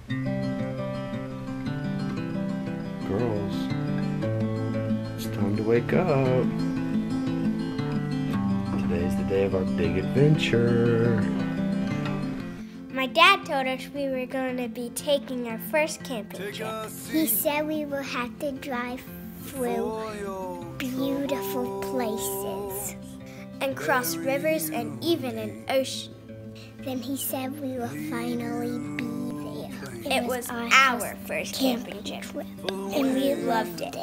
Girls, it's time to wake up. Today's the day of our big adventure. My dad told us we were going to be taking our first camping trip. He said we will have to drive through beautiful places and cross rivers and even an ocean. Then he said we will finally be there. It was our first camping trip, and we loved it.